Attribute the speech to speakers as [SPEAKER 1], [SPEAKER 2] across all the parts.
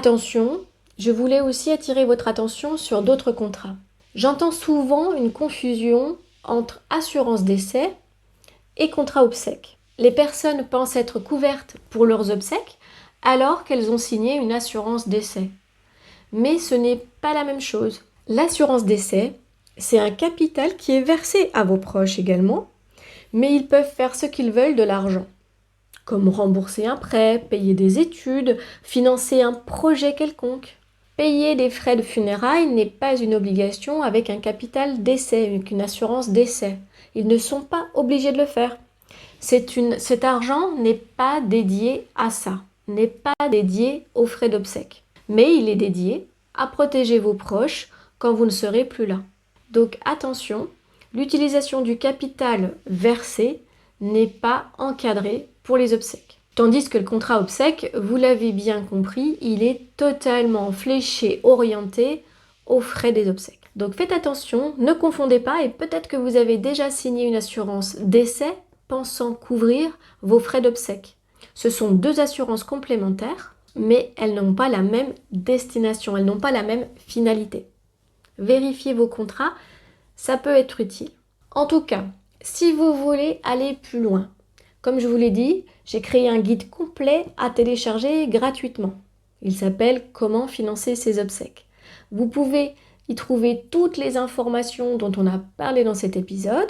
[SPEAKER 1] Attention, je voulais aussi attirer votre attention sur d'autres contrats. J'entends souvent une confusion entre assurance décès et contrat obsèques. Les personnes pensent être couvertes pour leurs obsèques alors qu'elles ont signé une assurance décès. Mais ce n'est pas la même chose. L'assurance décès, c'est un capital qui est versé à vos proches également, mais ils peuvent faire ce qu'ils veulent de l'argent, comme rembourser un prêt, payer des études, financer un projet quelconque. Payer des frais de funérailles n'est pas une obligation avec un capital décès, avec une assurance décès. Ils ne sont pas obligés de le faire. Cet argent n'est pas dédié à ça, n'est pas dédié aux frais d'obsèques, mais il est dédié à protéger vos proches quand vous ne serez plus là. Donc attention, l'utilisation du capital versé n'est pas encadrée pour les obsèques. Tandis que le contrat obsèques, vous l'avez bien compris, il est totalement fléché, orienté aux frais des obsèques. Donc faites attention, ne confondez pas et peut-être que vous avez déjà signé une assurance décès pensant couvrir vos frais d'obsèques. Ce sont deux assurances complémentaires, mais elles n'ont pas la même destination, elles n'ont pas la même finalité. Vérifiez vos contrats, ça peut être utile. En tout cas, si vous voulez aller plus loin, comme je vous l'ai dit, j'ai créé un guide complet à télécharger gratuitement. Il s'appelle « Comment financer ses obsèques ». Vous pouvez y trouver toutes les informations dont on a parlé dans cet épisode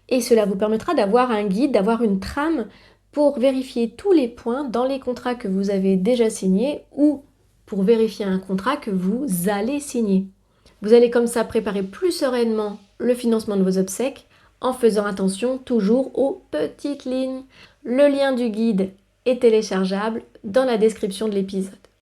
[SPEAKER 1] et cela vous permettra d'avoir un guide, d'avoir une trame pour vérifier tous les points dans les contrats que vous avez déjà signés ou pour vérifier un contrat que vous allez signer. Vous allez comme ça préparer plus sereinement le financement de vos obsèques en faisant attention toujours aux petites lignes. Le lien du guide est téléchargeable dans la description de l'épisode.